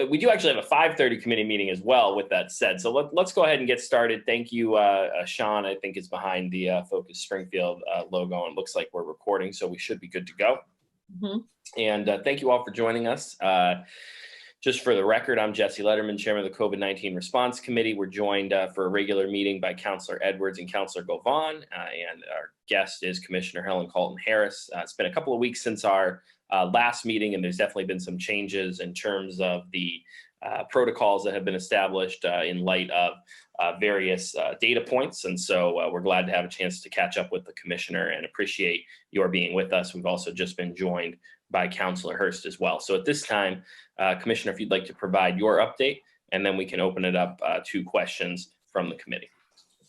We do actually have a 5:30 committee meeting as well, with that said. So let's go ahead and get started. Thank you, Sean, I think is behind the Focus Springfield logo, and looks like we're recording, so we should be good to go. And thank you all for joining us. Just for the record, I'm Jesse Letterman, Chairman of the COVID-19 Response Committee. We're joined for a regular meeting by Councilor Edwards and Councilor Govan, and our guest is Commissioner Helen Colton-Harris. It's been a couple of weeks since our last meeting, and there's definitely been some changes in terms of the protocols that have been established in light of various data points. And so we're glad to have a chance to catch up with the commissioner and appreciate your being with us. We've also just been joined by Councilor Hurst as well. So at this time, Commissioner, if you'd like to provide your update, and then we can open it up to questions from the committee.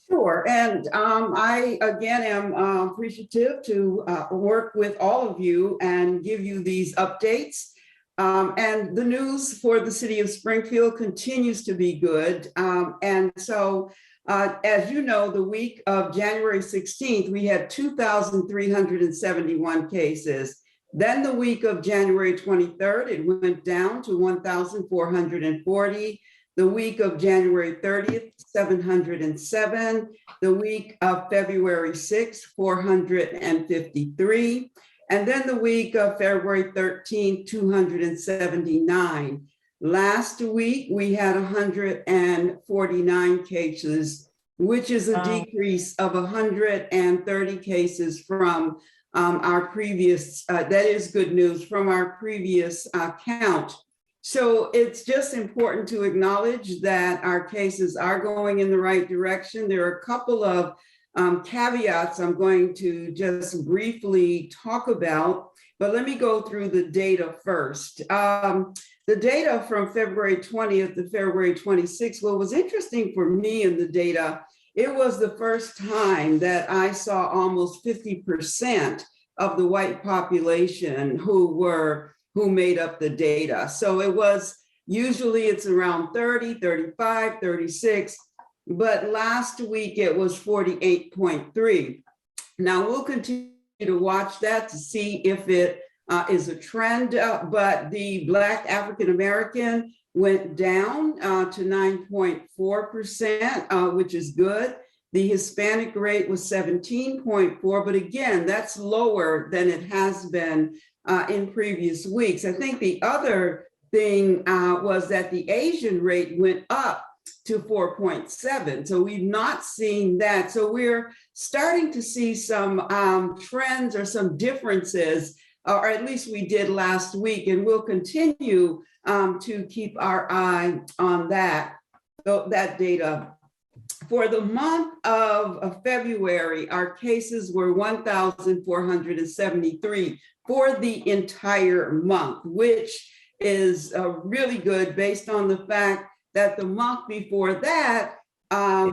Sure, and I again am appreciative to work with all of you and give you these updates. And the news for the city of Springfield continues to be good. And so, as you know, the week of January 16th, we had 2,371 cases. Then the week of January 23rd, it went down to 1,440. The week of January 30th, 707. The week of February 6th, 453. And then the week of February 13th, 279. Last week, we had 149 cases, which is a decrease of 130 cases from our previous, that is good news, from our previous count. So it's just important to acknowledge that our cases are going in the right direction. There are a couple of caveats I'm going to just briefly talk about, but let me go through the data first. The data from February 20th to February 26th, what was interesting for me in the data, it was the first time that I saw almost 50% of the white population who made up the data. So it was, usually it's around 30, 35, 36, but last week it was 48.3. Now we'll continue to watch that to see if it is a trend, but the Black African-American went down to 9.4%, which is good. The Hispanic rate was 17.4, but again, that's lower than it has been in previous weeks. I think the other thing was that the Asian rate went up to 4.7. So we've not seen that. So we're starting to see some trends or some differences, or at least we did last week, and we'll continue to keep our eye on that data. For the month of February, our cases were 1,473 for the entire month, which is really good based on the fact that the month before that,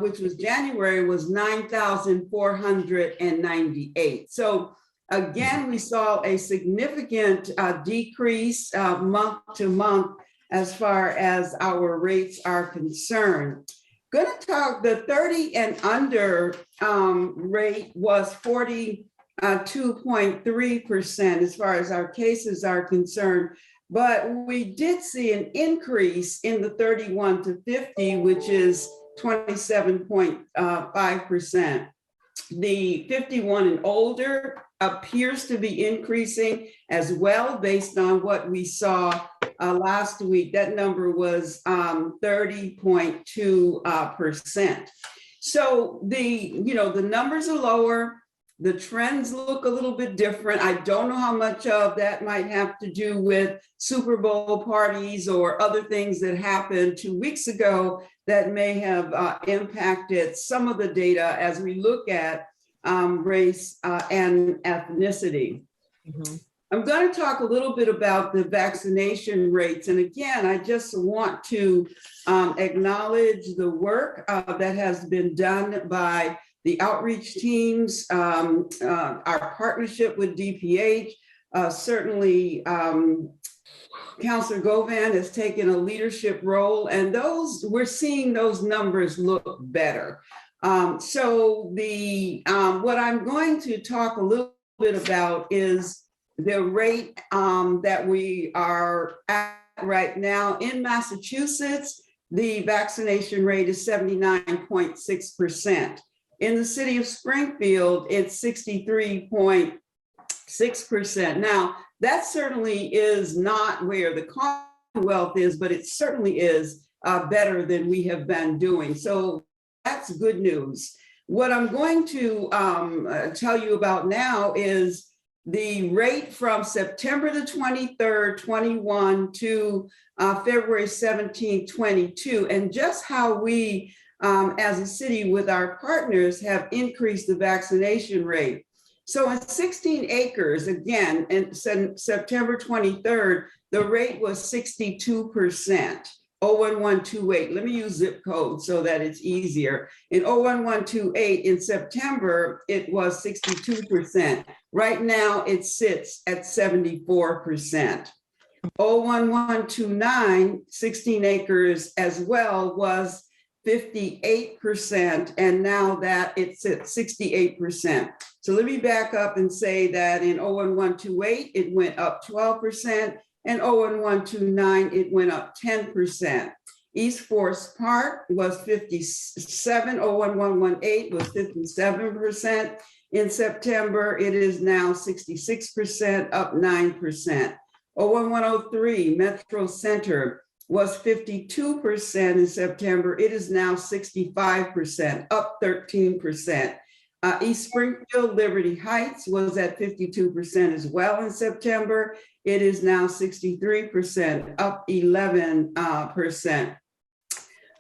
which was January, was 9,498. So again, we saw a significant decrease month to month as far as our rates are concerned. Going to talk, the 30 and under rate was 42.3% as far as our cases are concerned. But we did see an increase in the 31 to 50, which is 27.5%. The 51 and older appears to be increasing as well based on what we saw last week. That number was 30.2%. So the numbers are lower. The trends look a little bit different. I don't know how much of that might have to do with Super Bowl parties or other things that happened 2 weeks ago that may have impacted some of the data as we look at race and ethnicity. Mm-hmm. I'm going to talk a little bit about the vaccination rates. And again, I just want to acknowledge the work that has been done by the outreach teams, our partnership with DPH, certainly Councilor Govan has taken a leadership role, and we're seeing those numbers look better. So what I'm going to talk a little bit about is the rate that we are right now. In Massachusetts, the vaccination rate is 79.6%. In the city of Springfield, it's 63.6%. Now, that certainly is not where the Commonwealth is, but it certainly is better than we have been doing. So that's good news. What I'm going to tell you about now is the rate from September the 23rd, 21 to February 17, 22, and just how we as a city with our partners have increased the vaccination rate. So in 16 acres, again, in September 23rd, the rate was 62%. 01128, let me use zip code so that it's easier. In 01128 in September, it was 62%. Right now it sits at 74%. 01129, 16 acres as well, was 58%, and now that it's at 68%. So let me back up and say that in 01128, it went up 12%, and 01129, it went up 10%. East Forest Park was 57, 01118 was 57%. In September, it is now 66%, up 9%. 01103, Metro Center, was 52% in September. It is now 65%, up 13%. East Springfield, Liberty Heights was at 52% as well in September. It is now 63%, up 11%.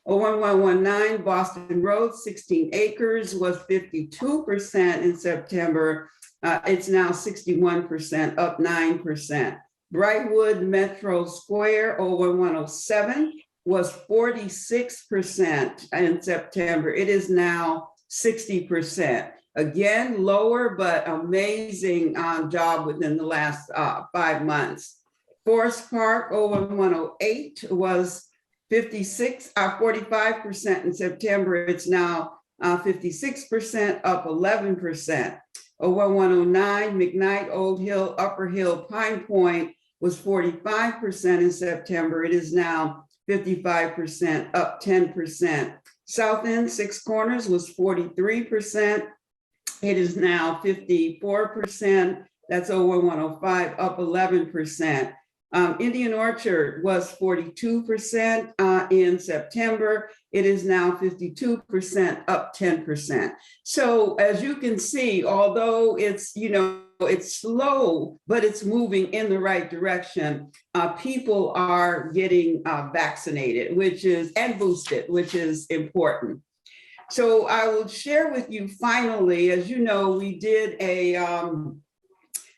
01119, Boston Road, 16 acres, was 52% in September. It's now 61%, up 9%. Brightwood Metro Square, 01107, was 46% in September. It is now 60%. Again, lower, but amazing job within the last 5 months. Forest Park, 01108, was 45% in September. It's now 56%, up 11%. 01109, McKnight, Old Hill, Upper Hill, Pine Point, was 45% in September. It is now 55%, up 10%. South End, Six Corners, was 43%. It is now 54%. That's 01105, up 11%. Indian Orchard was 42% in September. It is now 52%, up 10%. So as you can see, although it's, it's slow, but it's moving in the right direction. People are getting vaccinated, and boosted, which is important. So I will share with you finally, as you know, we did a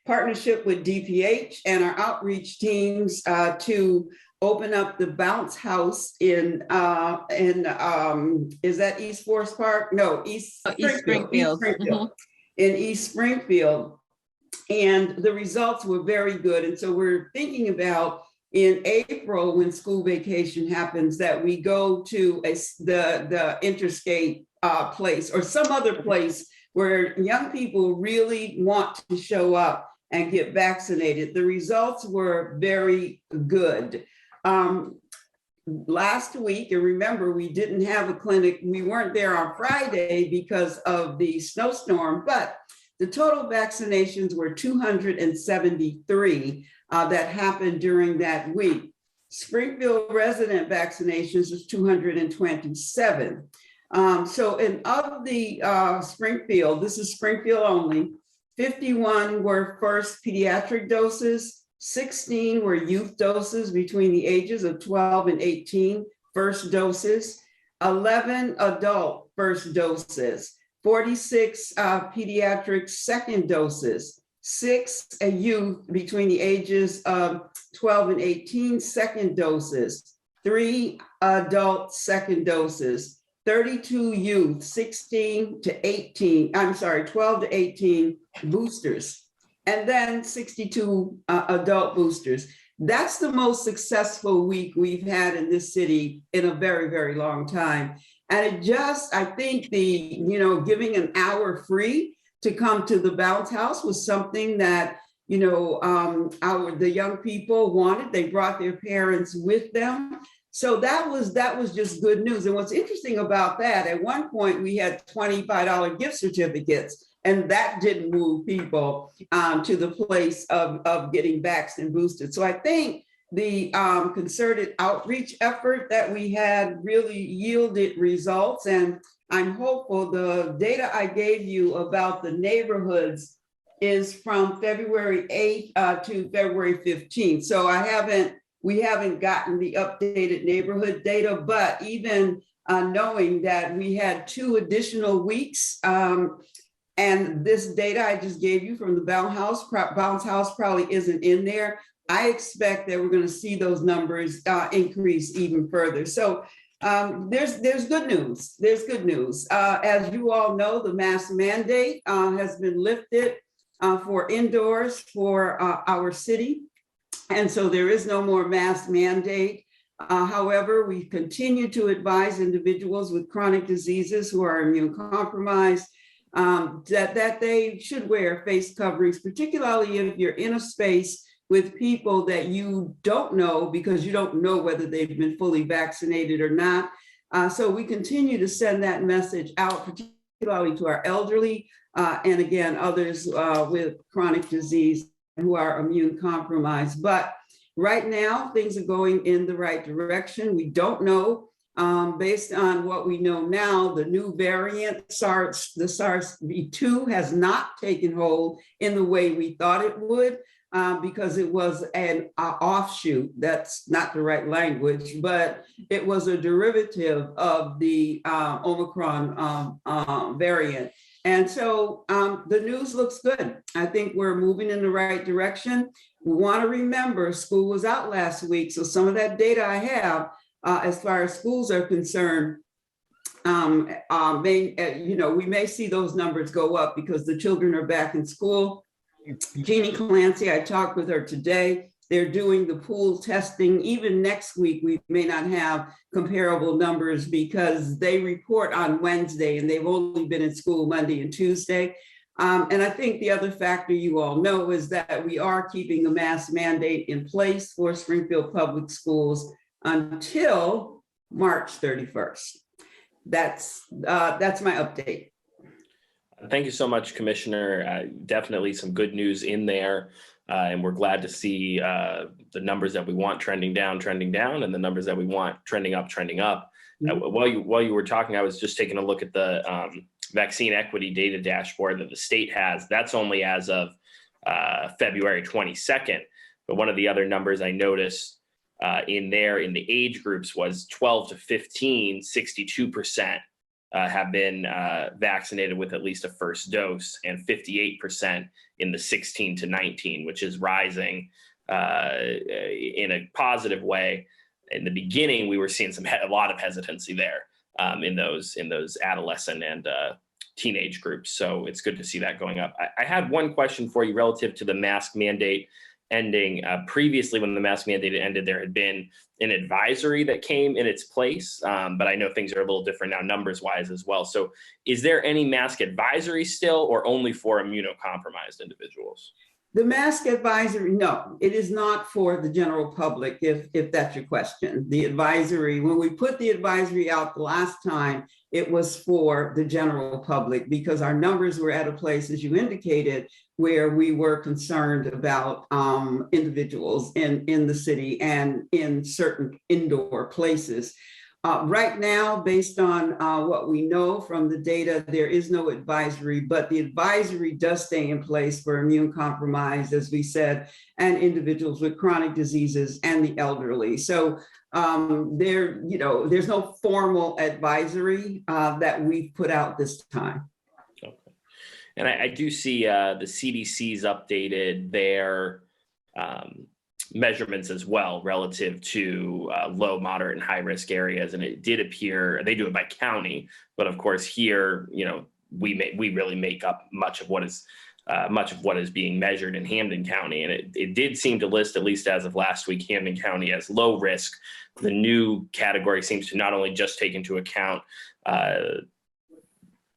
partnership with DPH and our outreach teams to open up the bounce house in is that East Forest Park? No, East Springfield. Mm-hmm. In East Springfield. And the results were very good. And so we're thinking about in April, when school vacation happens, that we go to the interstate place or some other place where young people really want to show up and get vaccinated. The results were very good. Last week, and remember, we didn't have a clinic. We weren't there on Friday because of the snowstorm, but the total vaccinations were 273 that happened during that week. Springfield resident vaccinations was 227. So of the Springfield, this is Springfield only, 51 were first pediatric doses, 16 were youth doses between the ages of 12 and 18, first doses, 11 adult first doses, 46 pediatric second doses, 6 youth between the ages of 12 and 18 second doses, 3 adult second doses, 32 youth 12 to 18 boosters, and then 62 adult boosters. That's the most successful week we've had in this city in a very, very long time. And it just, I think giving an hour free to come to the bounce house was something that, the young people wanted. They brought their parents with them. So that was just good news. And what's interesting about that, at one point we had $25 gift certificates, and that didn't move people to the place of getting vaxxed and boosted. So I think the concerted outreach effort that we had really yielded results. And I'm hopeful. The data I gave you about the neighborhoods is from February 8th to February 15th. So we haven't gotten the updated neighborhood data, but even knowing that we had 2 additional weeks, and this data I just gave you from the bounce house probably isn't in there. I expect that we're going to see those numbers increase even further. So there's good news. There's good news. As you all know, the mask mandate has been lifted for indoors for our city. And so there is no more mask mandate. However, we continue to advise individuals with chronic diseases who are immune compromised that they should wear face coverings, particularly if you're in a space with people that you don't know, because you don't know whether they've been fully vaccinated or not. So we continue to send that message out, particularly to our elderly, and again, others with chronic disease who are immune compromised. But right now, things are going in the right direction. We don't know, based on what we know now, the new variant, the SARS-CoV-2 has not taken hold in the way we thought it would, because it was an offshoot. That's not the right language, but it was a derivative of the Omicron variant. And so the news looks good. I think we're moving in the right direction. We want to remember school was out last week. So some of that data I have as far as schools are concerned, we may see those numbers go up because the children are back in school. Jeannie Clancy, I talked with her today. They're doing the pool testing. Even next week, we may not have comparable numbers because they report on Wednesday and they've only been in school Monday and Tuesday. And I think the other factor you all know is that we are keeping the mask mandate in place for Springfield Public Schools until March 31st. That's my update. Thank you so much, Commissioner. Definitely some good news in there. And we're glad to see the numbers that we want trending down, and the numbers that we want trending up. Mm-hmm. While you were talking, I was just taking a look at the vaccine equity data dashboard that the state has. That's only as of February 22nd. But one of the other numbers I noticed in the age groups was 12 to 15, 62% have been vaccinated with at least a first dose, and 58% in the 16 to 19, which is rising in a positive way. In the beginning, we were seeing a lot of hesitancy there in those adolescent and teenage groups. So it's good to see that going up. I had one question for you relative to the mask mandate ending. Previously, when the mask mandate ended, there had been an advisory that came in its place, but I know things are a little different now numbers-wise as well. So is there any mask advisory still, or only for immunocompromised individuals? The mask advisory, no, it is not for the general public, if that's your question. The advisory, when we put the advisory out the last time, it was for the general public because our numbers were at a place, as you indicated, where we were concerned about individuals in the city and in certain indoor places. Right now, based on what we know from the data, there is no advisory, but the advisory does stay in place for immune compromised, as we said, and individuals with chronic diseases and the elderly. So there's no formal advisory that we've put out this time. Okay. And I do see the CDC's updated their measurements as well relative to low, moderate, and high risk areas. And it did appear, they do it by county, but of course here, we really make up much of what is being measured in Hampden County. And it did seem to list, at least as of last week, Hampden County as low risk. The new category seems to not only just take into account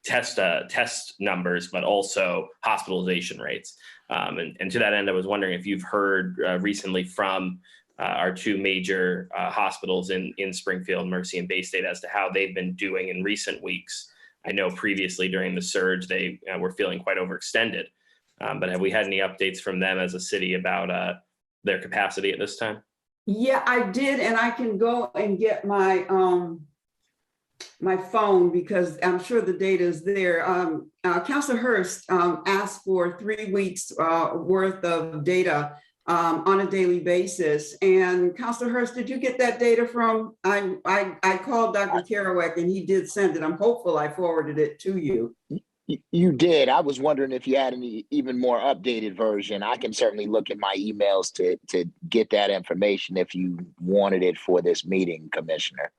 test numbers, but also hospitalization rates. And to that end, I was wondering if you've heard recently from our two major hospitals in Springfield, Mercy and Bay State, as to how they've been doing in recent weeks. I know previously during the surge, they were feeling quite overextended, but have we had any updates from them as a city about their capacity at this time? Yeah, I did, and I can go and get my my phone because I'm sure the data is there. Councilor Hurst asked for 3 weeks worth of data on a daily basis. And Councilor Hurst, did you get that data from? I called Dr. Kerouac and he did send it. I'm hopeful I forwarded it to you. You did. I was wondering if you had any even more updated version. I can certainly look at my emails to get that information if you wanted it for this meeting, Commissioner.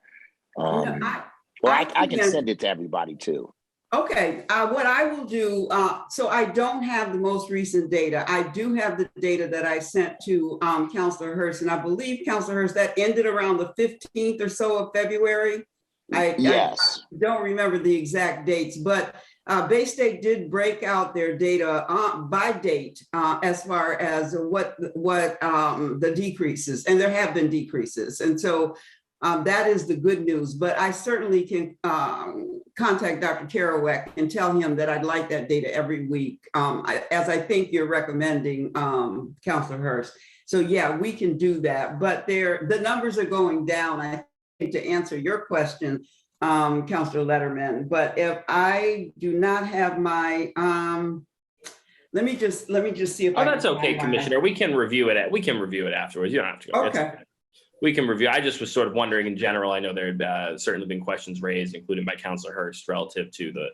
I can send it to everybody too. Okay, what I will do, so I don't have the most recent data. I do have the data that I sent to Councilor Hurst, and I believe, Councilor Hurst, that ended around the 15th or so of February. Yes. I don't remember the exact dates, but Bay State did break out their data by date as far as what the decreases, and there have been decreases. And so that is the good news, but I certainly can contact Dr. Kerouac and tell him that I'd like that data every week, as I think you're recommending, Councilor Hurst. So yeah, we can do that, but the numbers are going down, I think, to answer your question, Councilor Letterman. But if I do not have my, let me just see if that's okay, Commissioner. We can review it. We can review it afterwards. You don't have to go. Okay. We can review. I just was sort of wondering in general. I know there had certainly been questions raised, including by Councilor Hurst, relative to the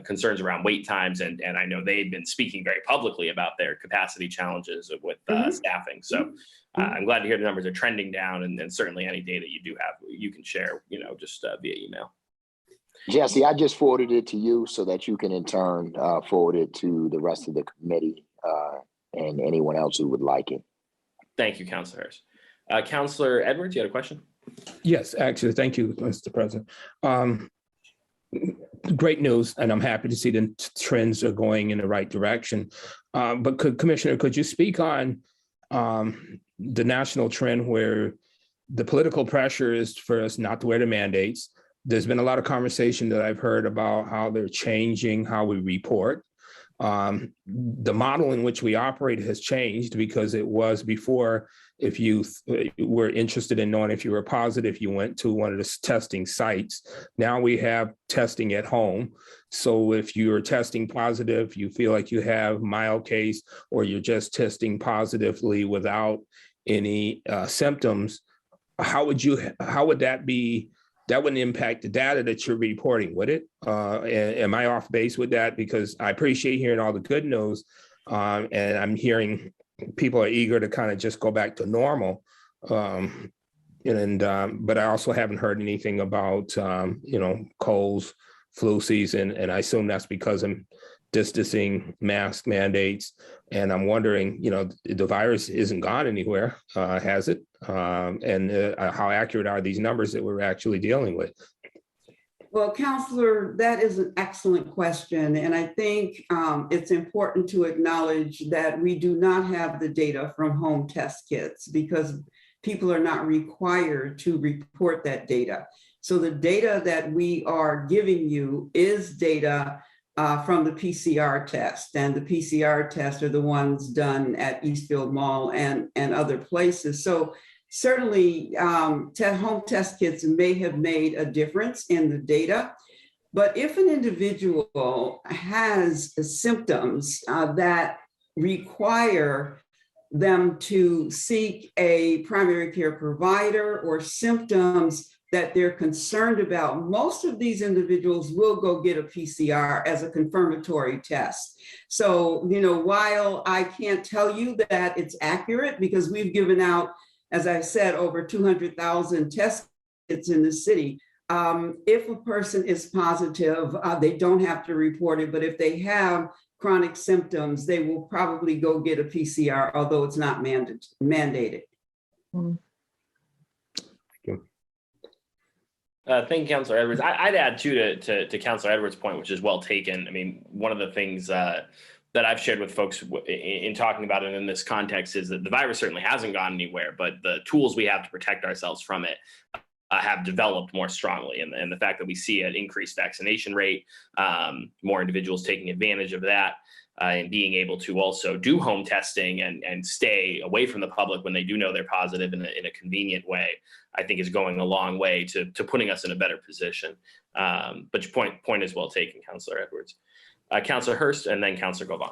concerns around wait times, and I know they've been speaking very publicly about their capacity challenges with staffing. So I'm glad to hear the numbers are trending down, and certainly any data you do have, you can share, just via email. Jesse, I just forwarded it to you so that you can in turn forward it to the rest of the committee and anyone else who would like it. Thank you, Councilor Hurst. Councilor Edwards, you had a question? Yes, actually, thank you, Mr. President. Great news, and I'm happy to see the trends are going in the right direction. But Commissioner, could you speak on the national trend where the political pressure is for us not to wear the mandates? There's been a lot of conversation that I've heard about how they're changing how we report. The model in which we operate has changed, because it was before, if you were interested in knowing if you were positive, you went to one of the testing sites. Now we have testing at home. So if you're testing positive, you feel like you have mild case, or you're just testing positively without any symptoms, how would that be? That wouldn't impact the data that you're reporting, would it? Am I off base with that? Because I appreciate hearing all the good news, and I'm hearing people are eager to kind of just go back to normal. But I also haven't heard anything about, colds, flu season, and I assume that's because of distancing, mask mandates. And I'm wondering, the virus isn't gone anywhere, has it? And how accurate are these numbers that we're actually dealing with? Well, Counselor, that is an excellent question. And I think it's important to acknowledge that we do not have the data from home test kits, because people are not required to report that data. So the data that we are giving you is data from the PCR test, and the PCR tests are the ones done at Eastfield Mall and other places. So certainly home test kits may have made a difference in the data, but if an individual has symptoms that require them to seek a primary care provider, or symptoms that they're concerned about, most of these individuals will go get a PCR as a confirmatory test. So, while I can't tell you that it's accurate, because we've given out, as I said, over 200,000 test kits in the city, if a person is positive, they don't have to report it, but if they have chronic symptoms, they will probably go get a PCR, although it's not mandated. Thank you, Councilor Edwards. I'd add too to Councilor Edwards' point, which is well taken. I mean, one of the things that I've shared with folks in talking about it in this context is that the virus certainly hasn't gone anywhere, but the tools we have to protect ourselves from it have developed more strongly. And the fact that we see an increased vaccination rate, more individuals taking advantage of that, and being able to also do home testing and stay away from the public when they do know they're positive in a convenient way, I think is going a long way to putting us in a better position. But your point is well taken, Councilor Edwards. Councilor Hurst, and then Councilor Govan.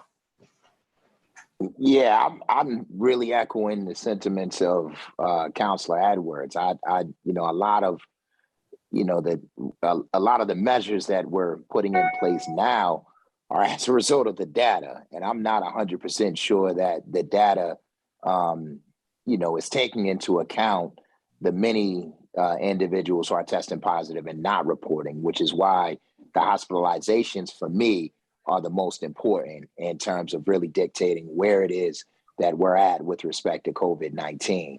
Yeah, I'm really echoing the sentiments of Councilor Edwards. A lot of a lot of the measures that we're putting in place now are as a result of the data, and I'm not 100% sure that the data, is taking into account the many individuals who are testing positive and not reporting, which is why the hospitalizations for me are the most important in terms of really dictating where it is that we're at with respect to COVID-19.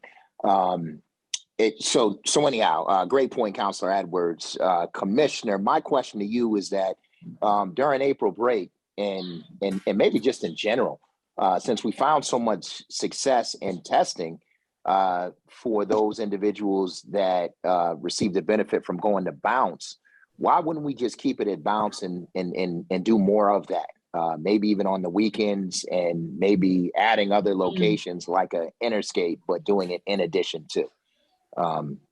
So anyhow, great point, Councilor Edwards. Commissioner, my question to you is that during April break and maybe just in general, since we found so much success in testing for those individuals that received the benefit from going to bounce, why wouldn't we just keep it at bounce and do more of that? Maybe even on the weekends, and maybe adding other locations like a Interscape, but doing it in addition to.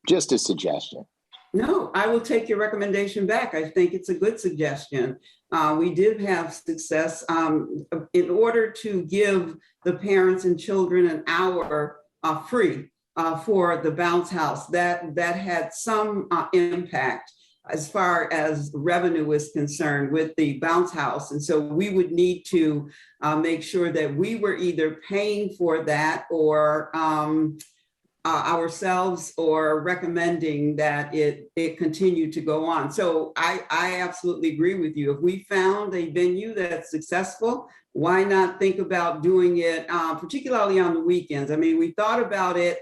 Just a suggestion. No, I will take your recommendation back. I think it's a good suggestion. We did have success. In order to give the parents and children an hour free for the bounce house, that had some impact as far as revenue is concerned with the bounce house. And so we would need to make sure that we were either paying for that or ourselves, or recommending that it continue to go on. So I absolutely agree with you. If we found a venue that's successful, why not think about doing it, particularly on the weekends? I mean, we thought about it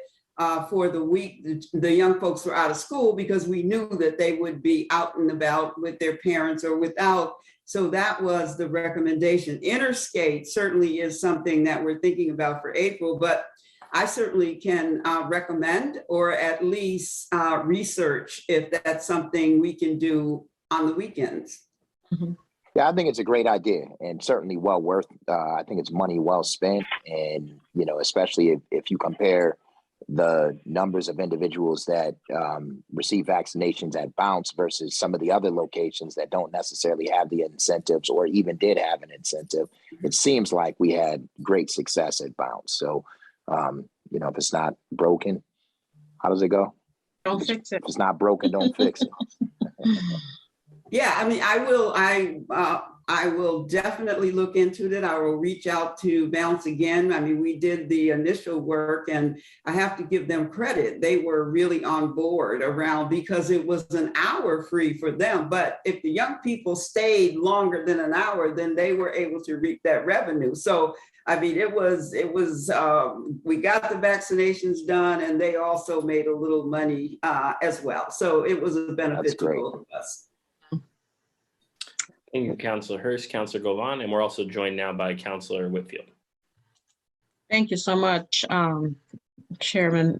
for the week the young folks were out of school, because we knew that they would be out and about with their parents or without. So that was the recommendation. Interscape certainly is something that we're thinking about for April, but I certainly can recommend, or at least research if that's something we can do on the weekends. Mm-hmm. Yeah, I think it's a great idea, and certainly well worth. I think it's money well spent, and especially if you compare the numbers of individuals that receive vaccinations at Bounce versus some of the other locations that don't necessarily have the incentives, or even did have an incentive. It seems like we had great success at Bounce. So. If it's not broken, how does it go? Don't fix it. If it's not broken, don't fix it. Yeah, I mean, I will definitely look into it. I will reach out to Bounce again. I mean, we did the initial work, and I have to give them credit. They were really on board around, because it was an hour free for them. But if the young people stayed longer than an hour, then they were able to reap that revenue. So, I mean, it was, we got the vaccinations done, and they also made a little money as well. So it was a benefit to both of us. Thank you, Councilor Hurst, Councilor Govan, and we're also joined now by Councilor Whitfield. Thank you so much, Chairman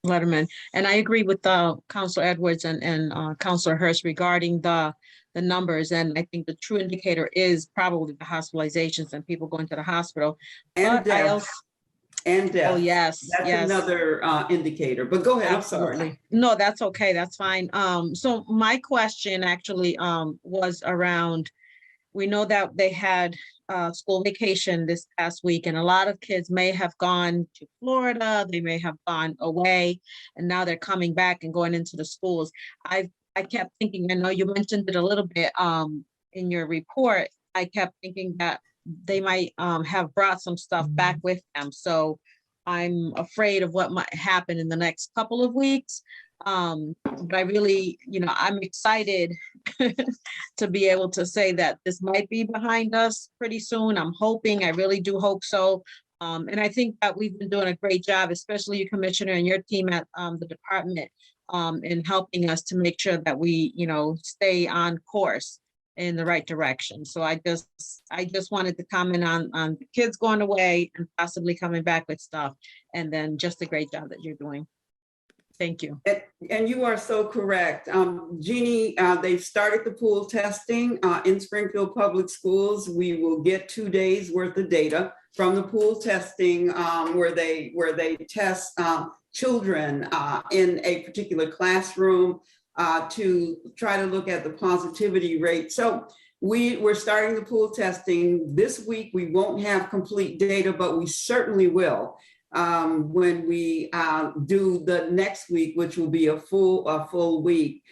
Letterman. And I agree with Councilor Edwards and Councilor Hurst regarding the numbers. And I think the true indicator is probably the hospitalizations and people going to the hospital. And death. Oh, yes. That's yes. another indicator, but go ahead. Absolutely. I'm sorry. No, that's okay. That's fine. So my question actually was around, we know that they had school vacation this past week, and a lot of kids may have gone to Florida, they may have gone away, and now they're coming back and going into the schools. I kept thinking, I know you mentioned it a little bit in your report, I kept thinking that they might have brought some stuff back with them. So I'm afraid of what might happen in the next couple of weeks. But I really, I'm excited to be able to say that this might be behind us pretty soon. I'm hoping, I really do hope so. And I think that we've been doing a great job, especially you, Commissioner, and your team at the department, in helping us to make sure that we, stay on course in the right direction. So I just wanted to comment on kids going away and possibly coming back with stuff, and then just a great job that you're doing. Thank you. And you are so correct. Jeannie, they've started the pool testing in Springfield Public Schools. We will get 2 days worth of data from the pool testing where they test children in a particular classroom to try to look at the positivity rate. So we're starting the pool testing this week. We won't have complete data, but we certainly will when we do the next week, which will be a full week.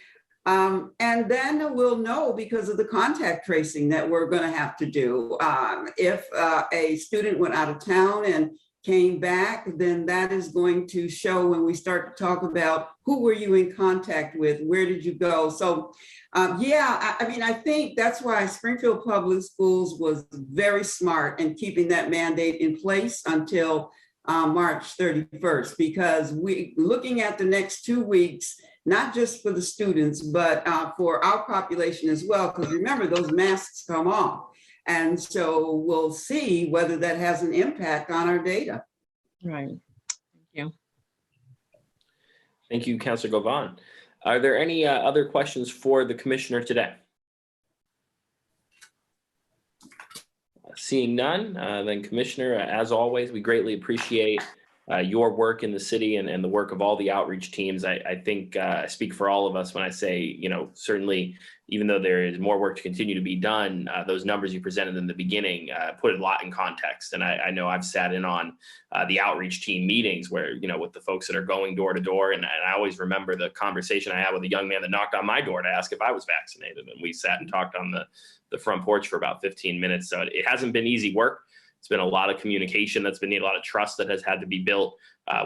And then we'll know, because of the contact tracing that we're going to have to do. If a student went out of town and came back, then that is going to show when we start to talk about who were you in contact with, where did you go? So yeah, I think that's why Springfield Public Schools was very smart in keeping that mandate in place until March 31st, because we looking at the next 2 weeks, not just for the students, but for our population as well, because remember, those masks come off. And so we'll see whether that has an impact on our data. Right. Thank you. Thank you, Councilor Govan. Are there any other questions for the commissioner today? Seeing none, then Commissioner, as always, we greatly appreciate your work in the city and the work of all the outreach teams. I think I speak for all of us when I say, certainly, even though there is more work to continue to be done, those numbers you presented in the beginning put a lot in context. And I know I've sat in on the outreach team meetings where, with the folks that are going door to door. And I always remember the conversation I had with a young man that knocked on my door to ask if I was vaccinated. And we sat and talked on the front porch for about 15 minutes. So it hasn't been easy work. It's been a lot of communication that's been needed, a lot of trust that has had to be built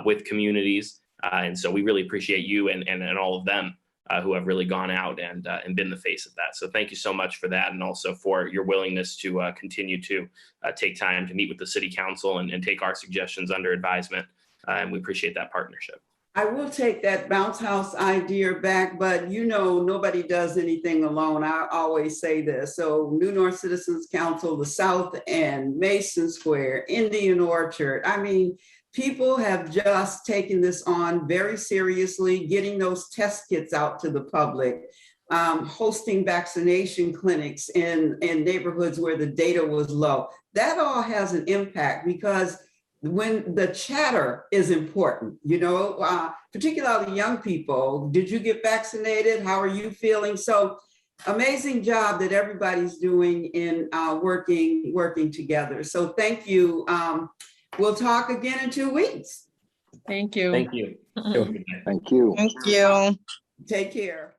with communities. And so we really appreciate you and all of them who have really gone out and been the face of that. So thank you so much for that, and also for your willingness to continue to take time to meet with the city council and take our suggestions under advisement. And we appreciate that partnership. I will take that bounce house idea back, but nobody does anything alone. I always say this. So New North Citizens Council, the South End, Mason Square, Indian Orchard. I mean, people have just taken this on very seriously, getting those test kits out to the public, hosting vaccination clinics in neighborhoods where the data was low. That all has an impact, because when the chatter is important, particularly young people. Did you get vaccinated? How are you feeling? So amazing job that everybody's doing in working together. So thank you. We'll talk again in 2 weeks. Thank you. Thank you. Thank you. Thank you. Take care.